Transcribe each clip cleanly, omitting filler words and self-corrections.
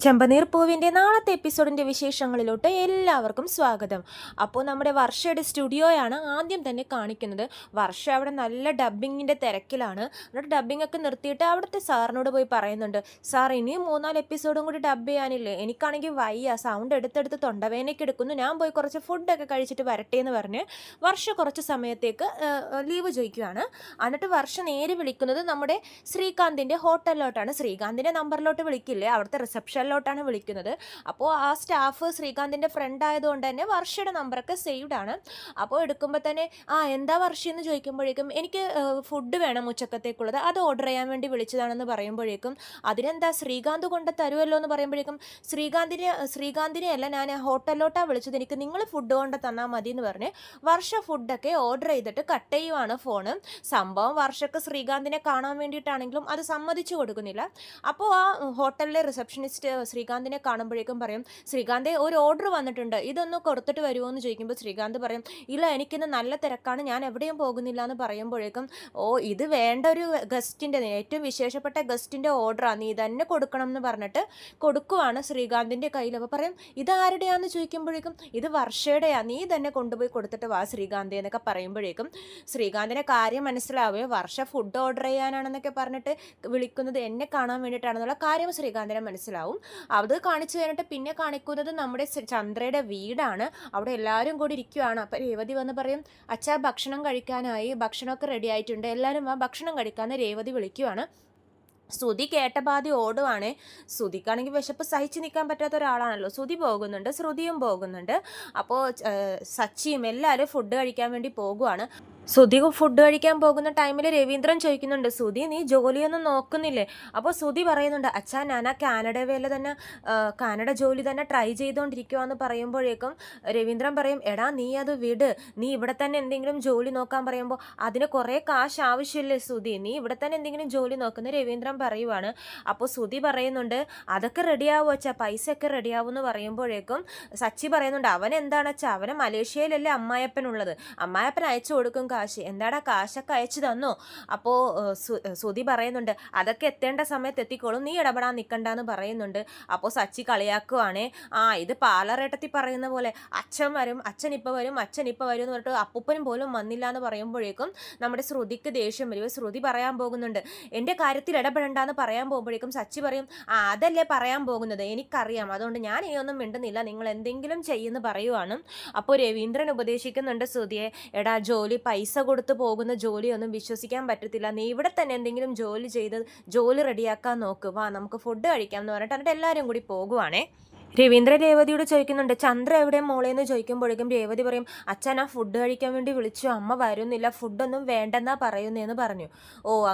ചെമ്പനീർ പൂവിൻ്റെ നാളത്തെ എപ്പിസോഡിൻ്റെ വിശേഷങ്ങളിലോട്ട് എല്ലാവർക്കും സ്വാഗതം. അപ്പോൾ നമ്മുടെ വർഷയുടെ സ്റ്റുഡിയോയാണ് ആദ്യം തന്നെ കാണിക്കുന്നത്. വർഷ അവിടെ നല്ല ഡബ്ബിങ്ങിൻ്റെ തിരക്കിലാണ്. എന്നിട്ട് ഡബ്ബിംഗ് ഒക്കെ നിർത്തിയിട്ട് അവിടുത്തെ സാറിനോട് പോയി പറയുന്നുണ്ട്, സാർ ഇനിയും 3-4 എപ്പിസോഡും കൂടി ഡബ് ചെയ്യാനില്ലേ, എനിക്കാണെങ്കിൽ വയ്യ, സൗണ്ട് എടുത്തെടുത്ത് തൊണ്ടവേനയ്ക്ക് എടുക്കുന്നു, ഞാൻ പോയി കുറച്ച് ഫുഡൊക്കെ കഴിച്ചിട്ട് വരട്ടെ എന്ന് പറഞ്ഞ് വർഷ കുറച്ച് സമയത്തേക്ക് ലീവ് ചോദിക്കുകയാണ്. എന്നിട്ട് വർഷ നേരെ വിളിക്കുന്നത് നമ്മുടെ ശ്രീകാന്തിൻ്റെ ഹോട്ടലിലോട്ടാണ്. ശ്രീകാന്തിൻ്റെ നമ്പറിലോട്ട് വിളിക്കില്ലേ, അവിടുത്തെ റിസപ്ഷനിലോട്ടാണ് വിളിക്കുന്നത്. അപ്പോൾ ആ സ്റ്റാഫ് ശ്രീകാന്തിൻ്റെ ഫ്രണ്ട് ആയതുകൊണ്ട് തന്നെ വർഷയുടെ നമ്പറൊക്കെ സേവ്ഡ് ആണ്. അപ്പോൾ എടുക്കുമ്പോൾ തന്നെ എന്താ വർഷ എന്ന് ചോദിക്കുമ്പോഴേക്കും എനിക്ക് ഫുഡ് വേണം ഉച്ചക്കത്തേക്കുള്ളത്, അത് ഓർഡർ ചെയ്യാൻ വേണ്ടി വിളിച്ചതാണെന്ന് പറയുമ്പോഴേക്കും അതിനെന്താ ശ്രീകാന്ത് കൊണ്ട് തരുമല്ലോ എന്ന് പറയുമ്പോഴേക്കും ശ്രീകാന്തിനെ അല്ല, ഞാൻ ഹോട്ടലിലോട്ടാണ് വിളിച്ചത്, എനിക്ക് നിങ്ങൾ ഫുഡ് കൊണ്ട് തന്നാൽ മതി എന്ന് പറഞ്ഞ് വർഷ ഫുഡൊക്കെ ഓർഡർ ചെയ്തിട്ട് കട്ട് ചെയ്യുവാണ് ഫോണ്. സംഭവം വർഷക്ക് ശ്രീകാന്തിനെ കാണാൻ വേണ്ടിയിട്ടാണെങ്കിലും അത് സമ്മതിച്ചു കൊടുക്കുന്നില്ല. അപ്പോൾ ആ ഹോട്ടലിലെ റിസപ്ഷനിസ്റ്റ് ശ്രീകാന്തിനെ കാണുമ്പോഴേക്കും പറയും, ശ്രീകാന്തെ ഒരു ഓർഡർ വന്നിട്ടുണ്ട്, ഇതൊന്ന് കൊടുത്തിട്ട് വരുമോ എന്ന് ചോദിക്കുമ്പോൾ ശ്രീകാന്ത് പറയും, ഇല്ല എനിക്കിന്ന് നല്ല തിരക്കാണ്, ഞാൻ എവിടെയും പോകുന്നില്ല എന്ന് പറയുമ്പോഴേക്കും ഇത് വേണ്ട ഒരു ഗസ്റ്റിൻ്റെ, ഏറ്റവും വിശേഷപ്പെട്ട ഗസ്റ്റിൻ്റെ ഓർഡറാണ്, നീ തന്നെ കൊടുക്കണം എന്ന് പറഞ്ഞിട്ട് കൊടുക്കുവാണ് ശ്രീകാന്തിൻ്റെ കയ്യിൽ. അപ്പോൾ പറയും, ഇതാരുടെയാന്ന് ചോദിക്കുമ്പോഴേക്കും ഇത് വർഷയുടെയാ, നീ തന്നെ കൊണ്ടുപോയി കൊടുത്തിട്ട് വാ ശ്രീകാന്തി എന്നൊക്കെ പറയുമ്പോഴേക്കും ശ്രീകാന്തിനെ കാര്യം മനസ്സിലാവുകയോ വർഷ ഫുഡ് ഓർഡർ ചെയ്യാനാണെന്നൊക്കെ പറഞ്ഞിട്ട് വിളിക്കുന്നത് എന്നെ കാണാൻ വേണ്ടിയിട്ടാണെന്നുള്ള കാര്യം ശ്രീകാന്തിനെ മനസ്സിലാവും. അത് കാണിച്ചു കഴിഞ്ഞിട്ട് പിന്നെ കാണിക്കുന്നത് നമ്മുടെ ചന്ദ്രയുടെ വീടാണ്. അവിടെ എല്ലാവരും കൂടി ഇരിക്കുവാണ്. അപ്പം രേവതി വന്ന് പറയും, അച്ഛാ ഭക്ഷണം കഴിക്കാനായി, ഭക്ഷണമൊക്കെ റെഡി ആയിട്ടുണ്ട്, എല്ലാവരും ആ ഭക്ഷണം കഴിക്കാമെന്ന് രേവതി വിളിക്കുവാണ്. ശ്രുതി കേട്ട പാതി ഓടുവാണേ. ശ്രുതിക്കാണെങ്കിൽ വിശപ്പ് സഹിച്ചു നിൽക്കാൻ പറ്റാത്ത ഒരാളാണല്ലോ. ശ്രുതി പോകുന്നുണ്ട്, ശ്രുതിയും പോകുന്നുണ്ട്. അപ്പോൾ സച്ചിയും എല്ലാവരും ഫുഡ് കഴിക്കാൻ വേണ്ടി പോകുവാണ്. ശ്രുതി ഫുഡ് കഴിക്കാൻ പോകുന്ന ടൈമിൽ രവീന്ദ്രൻ ചോദിക്കുന്നുണ്ട്, ശ്രുതി നീ ജോലിയൊന്നും നോക്കുന്നില്ലേ? അപ്പോൾ ശ്രുതി പറയുന്നുണ്ട്, അച്ഛാ ഞാൻ ആ കാനഡ ജോലി തന്നെ ട്രൈ ചെയ്തുകൊണ്ടിരിക്കുവാന്ന് പറയുമ്പോഴേക്കും രവീന്ദ്രൻ പറയും, എടാ നീ അത് വിട്, നീ ഇവിടെ തന്നെ എന്തെങ്കിലും ജോലി നോക്കാൻ പറയുമ്പോൾ അതിന് കുറേ കാശ് ആവശ്യമില്ലേ ശ്രുതി, നീ ഇവിടെ തന്നെ എന്തെങ്കിലും ജോലി നോക്കുന്ന രവീന്ദ്രൻ പറയുവാണ്. അപ്പോൾ ശ്രുതി പറയുന്നുണ്ട്, അതൊക്കെ റെഡിയാവും അച്ഛാ, പൈസയൊക്കെ റെഡിയാവും എന്ന് പറയുമ്പോഴേക്കും സച്ചി പറയുന്നുണ്ട്, അവൻ എന്താണ് അച്ഛാ, അവന് മലേഷ്യയിലല്ലേ അമ്മായപ്പനുള്ളത്, അമ്മായപ്പൻ അയച്ചു കൊടുക്കും കാശ്, എന്താടാ കാശൊക്കെ അയച്ചു തന്നോ? അപ്പോൾ ശ്രുതി പറയുന്നുണ്ട്, അതൊക്കെ എത്തേണ്ട സമയത്ത് എത്തിക്കോളും, നീ ഇടപെടാൻ നിൽക്കണ്ടെന്ന് പറയുന്നുണ്ട്. അപ്പോൾ സച്ചി കളിയാക്കുവാണേ, ഇത് പാലറേട്ടത്തി പറയുന്ന പോലെ അച്ഛൻ വരും, അച്ഛൻ ഇപ്പോൾ വരും എന്ന് പറഞ്ഞിട്ട് അപ്പൂപ്പനും പോലും വന്നില്ല എന്ന് പറയുമ്പോഴേക്കും നമ്മുടെ ശ്രുതിക്ക് ദേഷ്യം വരും. ശ്രുതി പറയാൻ പോകുന്നുണ്ട്, എൻ്റെ കാര്യത്തിൽ ഇടപെടണ്ടെന്ന് പറയാൻ പോകുമ്പോഴേക്കും സച്ചി പറയും, അതല്ലേ പറയാൻ പോകുന്നത്, എനിക്കറിയാം, അതുകൊണ്ട് ഞാൻ ഇനിയൊന്നും മിണ്ടുന്നില്ല, നിങ്ങൾ എന്തെങ്കിലും ചെയ്യുമെന്ന് പറയുവാണ്. അപ്പോൾ രവീന്ദ്രൻ ഉപദേശിക്കുന്നുണ്ട് ശ്രുതിയെ, എടാ ജോലി പൈസ കൊടുത്ത് പോകുന്ന ജോലിയൊന്നും വിശ്വസിക്കാൻ പറ്റത്തില്ല, നീ ഇവിടെ തന്നെ എന്തെങ്കിലും ജോലി റെഡിയാക്കാൻ നോക്ക്, വാ നമുക്ക് ഫുഡ് കഴിക്കാം എന്ന് പറഞ്ഞിട്ട് എന്നിട്ട് എല്ലാവരും കൂടി പോകുവാണേ. രവീന്ദ്രൻ രേവതിയോട് ചോദിക്കുന്നുണ്ട്, ചന്ദ്ര എവിടെ മോളേന്ന് ചോദിക്കുമ്പോഴേക്കും രേവതി പറയും, അച്ഛൻ ആ ഫുഡ് കഴിക്കാൻ വേണ്ടി വിളിച്ചു, അമ്മ വരുന്നില്ല, ഫുഡൊന്നും വേണ്ടെന്നാ പറയുന്നതെന്ന് പറഞ്ഞു.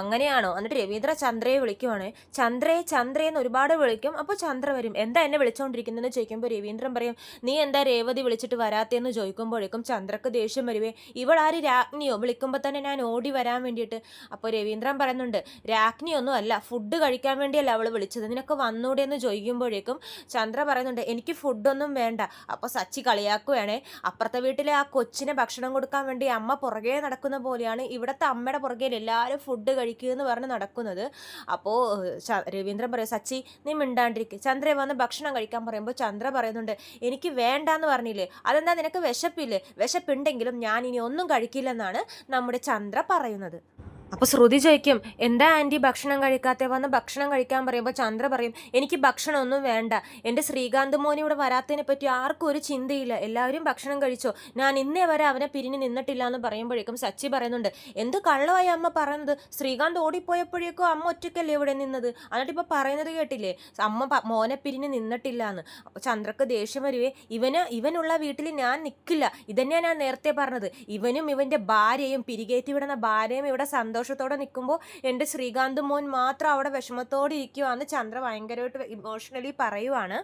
അങ്ങനെയാണോ? എന്നിട്ട് രവീന്ദ്ര ചന്ദ്രയെ വിളിക്കുവാണ്. ചന്ദ്രയെന്ന് ഒരുപാട് വിളിക്കും. അപ്പോൾ ചന്ദ്ര വരും, എന്താ എന്നെ വിളിച്ചുകൊണ്ടിരിക്കുന്നതെന്ന് ചോദിക്കുമ്പോൾ രവീന്ദ്രൻ പറയും, നീ എന്താ രേവതി വിളിച്ചിട്ട് വരാത്തേന്ന് ചോദിക്കുമ്പോഴേക്കും ചന്ദ്രക്ക് ദേഷ്യം വരുവേ, ഇവളാര് രാജ്ഞിയോ, വിളിക്കുമ്പോൾ തന്നെ ഞാൻ ഓടി വരാൻ വേണ്ടിയിട്ട്. അപ്പോൾ രവീന്ദ്രൻ പറയുന്നുണ്ട്, രാജ്ഞിയൊന്നും അല്ല, ഫുഡ് കഴിക്കാൻ വേണ്ടിയല്ല അവൾ വിളിച്ചത്, നിനക്ക് വന്നൂടെ എന്ന് ചോദിക്കുമ്പോഴേക്കും ചന്ദ്ര പറയുന്നുണ്ട്, എനിക്ക് ഫുഡൊന്നും വേണ്ട. അപ്പോൾ സച്ചി കളിയാക്കുകയാണേ, അപ്പുറത്തെ വീട്ടിലെ ആ കൊച്ചിനെ ഭക്ഷണം കൊടുക്കാൻ വേണ്ടി അമ്മ പുറകെ നടക്കുന്ന പോലെയാണ് ഇവിടുത്തെ അമ്മയുടെ പുറകെ എല്ലാവരും ഫുഡ് കഴിക്കുക എന്ന് പറഞ്ഞ് നടക്കുന്നത്. അപ്പോൾ രവീന്ദ്രൻ പറയും, സച്ചി നീ മിണ്ടാണ്ടിരിക്കുക, ചന്ദ്ര വന്ന് ഭക്ഷണം കഴിക്കാൻ പറയുമ്പോൾ ചന്ദ്ര പറയുന്നുണ്ട്, എനിക്ക് വേണ്ടാന്ന് പറഞ്ഞില്ലേ, അതെന്താ നിനക്ക് വിശപ്പില്ലേ? വിശപ്പുണ്ടെങ്കിലും ഞാൻ ഇനി ഒന്നും കഴിക്കില്ലെന്നാണ് നമ്മുടെ ചന്ദ്ര പറയുന്നത്. അപ്പോൾ ശ്രുതി ചോദിക്കും, എന്താ ആൻറ്റി ഭക്ഷണം കഴിക്കാത്ത, വന്ന് ഭക്ഷണം കഴിക്കാൻ പറയുമ്പോൾ ചന്ദ്ര പറയും, എനിക്ക് ഭക്ഷണമൊന്നും വേണ്ട, എൻ്റെ ശ്രീകാന്ത് മോൻ ഇവിടെ വരാത്തതിനെ പറ്റി ആർക്കും ഒരു ചിന്തയില്ല, എല്ലാവരും ഭക്ഷണം കഴിച്ചോ, ഞാൻ ഇന്നേ വരെ അവനെ പിരിഞ്ഞ് നിന്നിട്ടില്ല എന്ന് പറയുമ്പോഴേക്കും സച്ചി പറയുന്നുണ്ട്, എന്ത് കള്ളമായി അമ്മ പറയുന്നത്, ശ്രീകാന്ത് ഓടിപ്പോയപ്പോഴേക്കും അമ്മ ഒറ്റയ്ക്കല്ലേ ഇവിടെ നിന്നത്, എന്നിട്ട് ഇപ്പോൾ പറയുന്നത് കേട്ടില്ലേ, അമ്മ മോനെ പിരിഞ്ഞ് നിന്നിട്ടില്ല എന്ന്. അപ്പോൾ ചന്ദ്രക്ക് ദേഷ്യം വരുവേ, ഇവനുള്ള വീട്ടിൽ ഞാൻ നിൽക്കില്ല, ഇതന്നെയാണ് ഞാൻ നേരത്തെ പറഞ്ഞത്, ഇവനും ഇവൻ്റെ ഭാര്യയും പിരികേറ്റി വിടുന്ന ഭാര്യയും ഇവിടെ സന്തോഷത്തോടെ നിൽക്കുമ്പോൾ എൻ്റെ ശ്രീകാന്ത് മോൻ മാത്രം അവിടെ വിഷമത്തോടെ ഇരിക്കുവാന്ന് ചന്ദ്ര ഭയങ്കരമായിട്ട് ഇമോഷണലി പറയുവാണ്.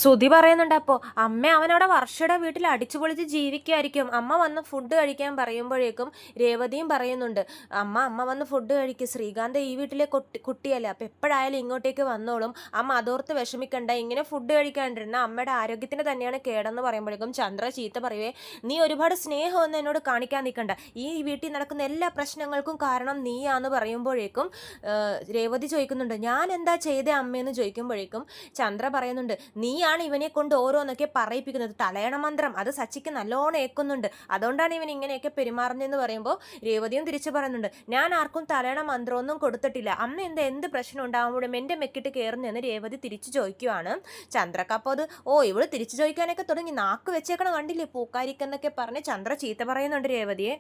ശ്രുതി പറയുന്നുണ്ട് അപ്പോൾ അമ്മ അവനവിടെ വർഷയുടെ വീട്ടിൽ അടിച്ചു പൊളിച്ച് ജീവിക്കുമായിരിക്കും. അമ്മ വന്ന് ഫുഡ് കഴിക്കാൻ പറയുമ്പോഴേക്കും രേവതിയും പറയുന്നുണ്ട്, അമ്മ വന്ന് ഫുഡ് കഴിക്കും, ശ്രീകാന്ത് ഈ വീട്ടിലെ കുട്ടിയല്ലേ, അപ്പം എപ്പോഴായാലും ഇങ്ങോട്ടേക്ക് വന്നോളും, അമ്മ അതോർത്ത് വിഷമിക്കണ്ട, ഇങ്ങനെ ഫുഡ് കഴിക്കാണ്ടിരുന്ന അമ്മയുടെ ആരോഗ്യത്തിന് തന്നെയാണ് കേടെന്ന് പറയുമ്പോഴേക്കും ചന്ദ്ര ചീത്ത പറയുവേ, നീ ഒരുപാട് സ്നേഹമൊന്നും എന്നോട് കാണിക്കാൻ നിൽക്കണ്ട, ഈ വീട്ടിൽ നടക്കുന്ന എല്ലാ പ്രശ്നങ്ങൾക്കും കാരണം നീയാന്ന് പറയുമ്പോഴേക്കും രേവതി ചോദിക്കുന്നുണ്ട്, ഞാൻ എന്താ ചെയ്തേ അമ്മയെന്ന് ചോദിക്കുമ്പോഴേക്കും ചന്ദ്ര പറയുന്നുണ്ട്, നീയാണ് ഇവനെ കൊണ്ട് ഓരോന്നൊക്കെ പറയിപ്പിക്കുന്നത്, തലയണ മന്ത്രം അത് സച്ചിക്ക് നല്ലോണം ഏക്കുന്നുണ്ട്, അതുകൊണ്ടാണ് ഇവൻ ഇങ്ങനെയൊക്കെ പെരുമാറുന്നതെന്ന് പറയുമ്പോൾ രേവതിയും തിരിച്ചു പറയുന്നുണ്ട്, ഞാൻ ആർക്കും തലയണ മന്ത്രമൊന്നും കൊടുത്തിട്ടില്ല, അമ്മ എന്ത് പ്രശ്നം ഉണ്ടാകുമ്പോഴും എൻ്റെ മെക്കിട്ട് കയറുന്നതെന്ന് രേവതി തിരിച്ചു ചോദിക്കുവാണ്. ചന്ദ്രക്ക് അപ്പോൾ അത് ഇവള് തിരിച്ചു ചോദിക്കാനൊക്കെ തുടങ്ങി, നാക്ക് വെച്ചേക്കണം കണ്ടില്ലേ പൂക്കാരിക്കെന്നൊക്കെ പറഞ്ഞ് ചന്ദ്ര ചീത്ത പറയുന്നുണ്ട് രേവതിയെ.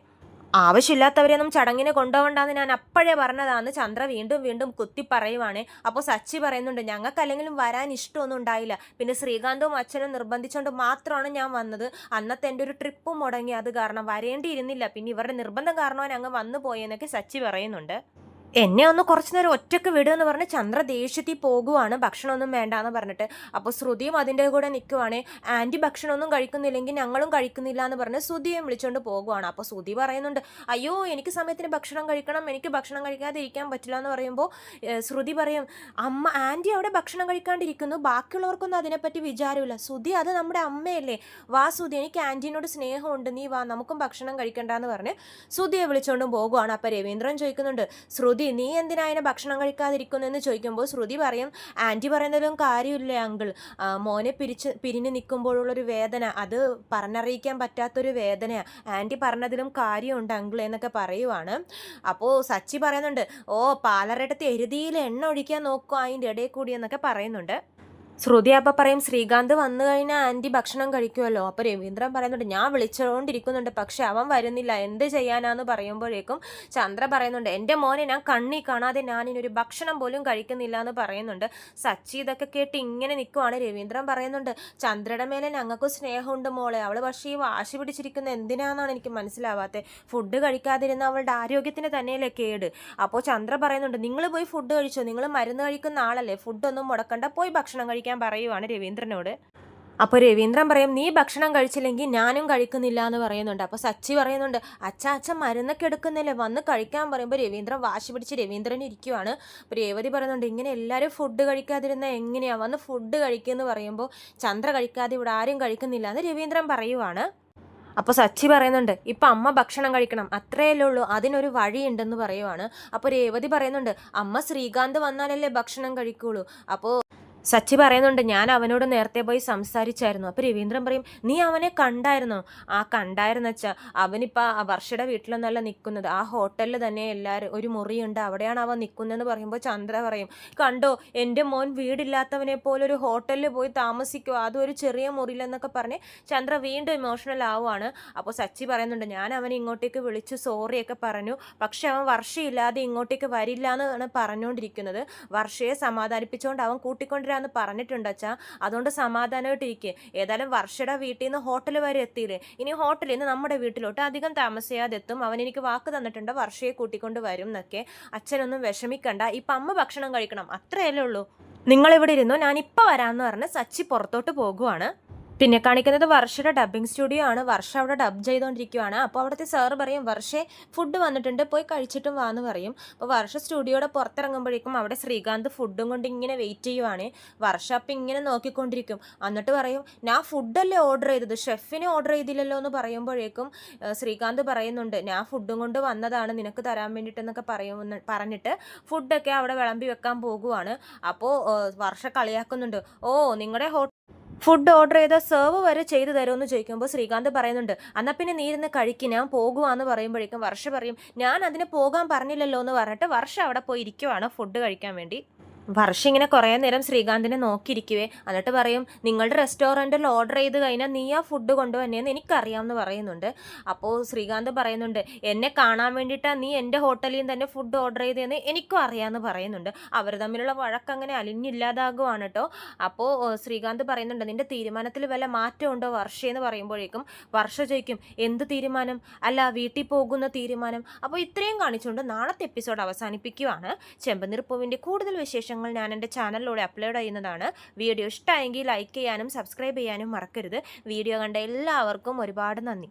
ആവശ്യമില്ലാത്തവരെയൊന്നും ചടങ്ങിന് കൊണ്ടുപോകണ്ടെന്ന് ഞാൻ അപ്പോഴേ പറഞ്ഞതാന്ന് ചന്ദ്ര വീണ്ടും വീണ്ടും കുത്തി പറയുവാണ്. അപ്പോൾ സച്ചി പറയുന്നുണ്ട്, ഞങ്ങൾക്ക് അല്ലെങ്കിലും വരാൻ ഇഷ്ടമൊന്നും ഉണ്ടായില്ല, പിന്നെ ശ്രീകാന്തും അച്ഛനും നിർബന്ധിച്ചുകൊണ്ട് മാത്രമാണ് ഞാൻ വന്നത്, അന്നത്തെ എൻ്റെ ഒരു ട്രിപ്പും മുടങ്ങി, അത് കാരണം വരേണ്ടിയിരുന്നില്ല, പിന്നെ ഇവരുടെ നിർബന്ധം കാരണമാണ് അങ്ങ് വന്നു പോയെന്നൊക്കെ സച്ചി പറയുന്നുണ്ട്. എന്നെ ഒന്ന് കുറച്ച് നേരം ഒറ്റയ്ക്ക് വിടുമെന്ന് പറഞ്ഞ് ചന്ദ്ര ദേഷ്യത്തിൽ പോകുവാണ്, ഭക്ഷണമൊന്നും വേണ്ടാന്ന് പറഞ്ഞിട്ട്. അപ്പോൾ ശ്രുതിയും അതിൻ്റെ കൂടെ നിൽക്കുവാണ്, ആൻറ്റി ഭക്ഷണമൊന്നും കഴിക്കുന്നില്ലെങ്കിൽ ഞങ്ങളും കഴിക്കുന്നില്ല എന്ന് പറഞ്ഞ് ശ്രുതിയെ വിളിച്ചുകൊണ്ട് പോകുവാണ്. അപ്പോൾ ശ്രുതി പറയുന്നുണ്ട്, അയ്യോ എനിക്ക് സമയത്തിന് ഭക്ഷണം കഴിക്കണം, എനിക്ക് ഭക്ഷണം കഴിക്കാതെ ഇരിക്കാൻ പറ്റില്ല എന്ന് പറയുമ്പോൾ ശ്രുതി പറയും, ആൻറ്റി അവിടെ ഭക്ഷണം കഴിക്കാണ്ടിരിക്കുന്നു, ബാക്കിയുള്ളവർക്കൊന്നും അതിനെപ്പറ്റി വിചാരമില്ല, ശ്രുതി അത് നമ്മുടെ അമ്മയല്ലേ, വാ ശ്രുതി എനിക്ക് ആൻറ്റീനോട് സ്നേഹമുണ്ട്, നീ വാ നമുക്കും ഭക്ഷണം കഴിക്കണ്ടെന്ന് പറഞ്ഞ് ശ്രുതിയെ വിളിച്ചുകൊണ്ടും പോകുവാണ്. അപ്പോൾ രവീന്ദ്രൻ ചോദിക്കുന്നുണ്ട്, ശ്രുതി നീ എന്തിനാ അതിനെ ഭക്ഷണം കഴിക്കാതിരിക്കുന്നു എന്ന് ചോദിക്കുമ്പോൾ ശ്രുതി പറയും, ആൻറ്റി പറയുന്നതിലും കാര്യമില്ലേ അങ്കിൾ, മോനെ പിരിഞ്ഞ് നിൽക്കുമ്പോഴുള്ളൊരു വേദന അത് പറഞ്ഞറിയിക്കാൻ പറ്റാത്തൊരു വേദനയാണ്, ആൻറ്റി പറഞ്ഞതിലും കാര്യമുണ്ട് അങ്കിൾ എന്നൊക്കെ പറയുവാണ്. അപ്പോൾ സച്ചി പറയുന്നുണ്ട്, പാലറയിടത്ത് എരുതിയിൽ എണ്ണ ഒഴിക്കാൻ നോക്കുക അതിൻ്റെ ഇടയിൽ കൂടി എന്നൊക്കെ പറയുന്നുണ്ട്. ശ്രുതി അപ്പം പറയും, ശ്രീകാന്ത് വന്നു കഴിഞ്ഞാൽ ആൻറ്റി ഭക്ഷണം കഴിക്കുമല്ലോ. അപ്പോൾ രവീന്ദ്രൻ പറയുന്നുണ്ട്, ഞാൻ വിളിച്ചുകൊണ്ടിരിക്കുന്നുണ്ട് പക്ഷെ അവൻ വരുന്നില്ല, എന്ത് ചെയ്യാനാന്ന് പറയുമ്പോഴേക്കും ചന്ദ്ര പറയുന്നുണ്ട്, എൻ്റെ മോനെ ഞാൻ കണ്ണി കാണാതെ ഞാനിനൊരു ഭക്ഷണം പോലും കഴിക്കുന്നില്ല എന്ന് പറയുന്നുണ്ട്. സച്ചി ഇതൊക്കെ കേട്ട് ഇങ്ങനെ നിൽക്കുവാണ്. രവീന്ദ്രൻ പറയുന്നുണ്ട്, ചന്ദ്രയുടെ മേലെ ഞങ്ങൾക്ക് സ്നേഹമുണ്ട് മോളെ, അവൾ പക്ഷേ ഈ വാശി പിടിച്ചിരിക്കുന്ന എന്തിനാണെന്നാണ് എനിക്ക് മനസ്സിലാവാത്തത്, ഫുഡ് കഴിക്കാതിരുന്ന അവളുടെ ആരോഗ്യത്തിന് തന്നെയല്ലേ കേട്. അപ്പോൾ ചന്ദ്ര പറയുന്നുണ്ട്, നിങ്ങൾ പോയി ഫുഡ് കഴിച്ചോ, നിങ്ങൾ മരുന്ന് കഴിക്കുന്ന ആളല്ലേ, ഫുഡൊന്നും മുടക്കണ്ട, പോയി ഭക്ഷണം കഴിക്കാൻ പറയുവാണ് രവീന്ദ്രനോട്. അപ്പോൾ രവീന്ദ്രൻ പറയും, നീ ഭക്ഷണം കഴിച്ചില്ലെങ്കിൽ ഞാനും കഴിക്കുന്നില്ല എന്ന് പറയുന്നുണ്ട്. അപ്പോൾ സച്ചി പറയുന്നുണ്ട്, അച്ഛൻ മരുന്നൊക്കെ എടുക്കുന്നില്ലേ, വന്ന് കഴിക്കാൻ പറയുമ്പോൾ രവീന്ദ്രൻ വാശി പിടിച്ച് രവീന്ദ്രൻ ഇരിക്കുവാണ്. അപ്പോൾ രേവതി പറയുന്നുണ്ട്, ഇങ്ങനെ എല്ലാവരും ഫുഡ് കഴിക്കാതിരുന്നാൽ എങ്ങനെയാണ്, വന്ന് ഫുഡ് കഴിക്കുമെന്ന് പറയുമ്പോൾ ചന്ദ്ര കഴിക്കാതെ ഇവിടെ ആരും കഴിക്കുന്നില്ല എന്ന് രവീന്ദ്രൻ പറയുവാണ്. അപ്പോൾ സച്ചി പറയുന്നുണ്ട്, ഇപ്പം അമ്മ ഭക്ഷണം കഴിക്കണം അത്രയല്ലേ ഉള്ളൂ, അതിനൊരു വഴിയുണ്ടെന്ന് പറയുവാണ്. അപ്പോൾ രേവതി പറയുന്നുണ്ട്, അമ്മ ശ്രീകാന്ത് വന്നാലല്ലേ ഭക്ഷണം കഴിക്കുള്ളൂ. അപ്പോൾ സച്ചി പറയുന്നുണ്ട്, ഞാൻ അവനോട് നേരത്തെ പോയി സംസാരിച്ചായിരുന്നു. അപ്പോൾ രവീന്ദ്രൻ പറയും, നീ അവനെ കണ്ടായിരുന്നോ? കണ്ടായിരുന്നു അച്ഛാ, അവനിപ്പോൾ വർഷയുടെ വീട്ടിലൊന്നല്ല നിൽക്കുന്നത്, ആ ഹോട്ടലിൽ തന്നെ എല്ലാവരും ഒരു മുറിയുണ്ട്, അവിടെയാണ് അവൻ നിൽക്കുന്നതെന്ന് പറയുമ്പോൾ ചന്ദ്ര പറയും, കണ്ടോ എൻ്റെ മോൻ വീടില്ലാത്തവനെ പോലെ ഒരു ഹോട്ടലിൽ പോയി താമസിക്കുക, അതും ഒരു ചെറിയ മുറിയിലെന്നൊക്കെ പറഞ്ഞ് ചന്ദ്ര വീണ്ടും ഇമോഷണൽ ആവുകയാണ്. അപ്പോൾ സച്ചി പറയുന്നുണ്ട്, ഞാൻ അവനെ ഇങ്ങോട്ടേക്ക് വിളിച്ച് സോറിയൊക്കെ പറഞ്ഞു, പക്ഷെ അവൻ വർഷയില്ലാതെ ഇങ്ങോട്ടേക്ക് വരില്ല എന്നാണ് പറഞ്ഞുകൊണ്ടിരിക്കുന്നത്, വർഷയെ സമാധാനിപ്പിച്ചുകൊണ്ട് അവൻ കൂട്ടിക്കൊണ്ട് എന്ന് പറഞ്ഞിട്ടുണ്ട് അച്ഛാ, അതുകൊണ്ട് സമാധാനമായിട്ടിരിക്കുക, ഏതായാലും വർഷയുടെ വീട്ടിൽ നിന്ന് ഹോട്ടൽ വരെ എത്തിയില്ലേ, ഇനി ഹോട്ടലിൽ നിന്ന് നമ്മുടെ വീട്ടിലോട്ട് അധികം താമസിയാതെ എത്തും, അവൻ എനിക്ക് വാക്ക് തന്നിട്ടുണ്ട് വർഷയെ കൂട്ടിക്കൊണ്ട് വരും എന്നൊക്കെ, അച്ഛനൊന്നും വിഷമിക്കണ്ട, ഇപ്പം അമ്മ ഭക്ഷണം കഴിക്കണം അത്രയല്ലേ ഉള്ളൂ, നിങ്ങളിവിടെ ഇരുന്നോ ഞാനിപ്പോൾ വരാമെന്ന് പറഞ്ഞ് സച്ചി പുറത്തോട്ട് പോകുവാണ്. പിന്നെ കാണിക്കുന്നത് വർഷയുടെ ഡബ്ബിംഗ് സ്റ്റുഡിയോ ആണ്. വർഷ അവിടെ ഡബ് ചെയ്തുകൊണ്ടിരിക്കുകയാണ്. അപ്പോൾ അവിടുത്തെ സാറ് പറയും, വർഷേ ഫുഡ് വന്നിട്ടുണ്ട് പോയി കഴിച്ചിട്ടും വാന്ന് പറയും. അപ്പോൾ വർഷ സ്റ്റുഡിയോയുടെ പുറത്തിറങ്ങുമ്പോഴേക്കും അവിടെ ശ്രീകാന്ത് ഫുഡും കൊണ്ട് ഇങ്ങനെ വെയിറ്റ് ചെയ്യുവാണ്. വർഷ അപ്പം ഇങ്ങനെ നോക്കിക്കൊണ്ടിരിക്കും. എന്നിട്ട് പറയും, ഞാൻ ഫുഡല്ലേ ഓർഡർ ചെയ്തത്, ഷെഫിനെ ഓർഡർ ചെയ്തില്ലല്ലോ എന്ന് പറയുമ്പോഴേക്കും ശ്രീകാന്ത് പറയുന്നുണ്ട്, ഞാൻ ഫുഡും കൊണ്ട് വന്നതാണ് നിനക്ക് തരാൻ വേണ്ടിയിട്ടെന്നൊക്കെ പറഞ്ഞിട്ട് ഫുഡൊക്കെ അവിടെ വിളമ്പി വെക്കാൻ പോകുവാണ്. അപ്പോൾ വർഷ കളിയാക്കുന്നുണ്ട്, നിങ്ങളുടെ ഫുഡ് ഓർഡർ ചെയ്ത സെർവ് വരെ ചെയ്തു തരുമെന്ന് ചോദിക്കുമ്പോൾ ശ്രീകാന്ത് പറയുന്നുണ്ട്, എന്നാൽ പിന്നെ നീ ഇരുന്ന് കഴിക്കും ഞാൻ പോകുവാന്ന് പറയുമ്പോഴേക്കും വർഷ പറയും, ഞാൻ അതിന് പോകാൻ പറഞ്ഞില്ലല്ലോ എന്ന് പറഞ്ഞിട്ട് വർഷ അവിടെ പോയി ഇരിക്കുവാണ് ഫുഡ് കഴിക്കാൻ വേണ്ടി. വർഷ ഇങ്ങനെ കുറേ നേരം ശ്രീകാന്തിനെ നോക്കിയിരിക്കുവേ, എന്നിട്ട് പറയും, നിങ്ങളുടെ റെസ്റ്റോറൻറ്റിൽ ഓർഡർ ചെയ്ത് കഴിഞ്ഞാൽ നീ ആ ഫുഡ് കൊണ്ടുവന്നേന്ന് എനിക്കറിയാമെന്ന് പറയുന്നുണ്ട്. അപ്പോൾ ശ്രീകാന്ത് പറയുന്നുണ്ട്, എന്നെ കാണാൻ വേണ്ടിയിട്ടാണ് നീ എൻ്റെ ഹോട്ടലിൽ തന്നെ ഫുഡ് ഓർഡർ ചെയ്തതെന്ന് എനിക്കും അറിയാമെന്ന് പറയുന്നുണ്ട്. അവർ തമ്മിലുള്ള വഴക്കങ്ങനെ അലിഞ്ഞില്ലാതാകുവാണ് കേട്ടോ. അപ്പോൾ ശ്രീകാന്ത് പറയുന്നുണ്ട്, നിൻ്റെ തീരുമാനത്തിൽ വല്ല മാറ്റമുണ്ടോ വർഷയെന്ന് പറയുമ്പോഴേക്കും വർഷ ചോദിക്കും, എന്ത് തീരുമാനം, അല്ല വീട്ടിൽ പോകുന്ന തീരുമാനം. അപ്പോൾ ഇത്രയും കാണിച്ചുകൊണ്ട് നാളത്തെ എപ്പിസോഡ് അവസാനിപ്പിക്കുകയാണ്. ചെമ്പനീർ പൂവിൻ്റെ കൂടുതൽ വിശേഷം വിശേഷങ്ങൾ ഞാൻ എൻ്റെ ചാനലിലൂടെ അപ്ലോഡ് ചെയ്യുന്നതാണ്. വീഡിയോ ഇഷ്ടമായെങ്കിൽ ലൈക്ക് ചെയ്യാനും സബ്സ്ക്രൈബ് ചെയ്യാനും മറക്കരുത്. വീഡിയോ കണ്ട എല്ലാവർക്കും ഒരുപാട് നന്ദി.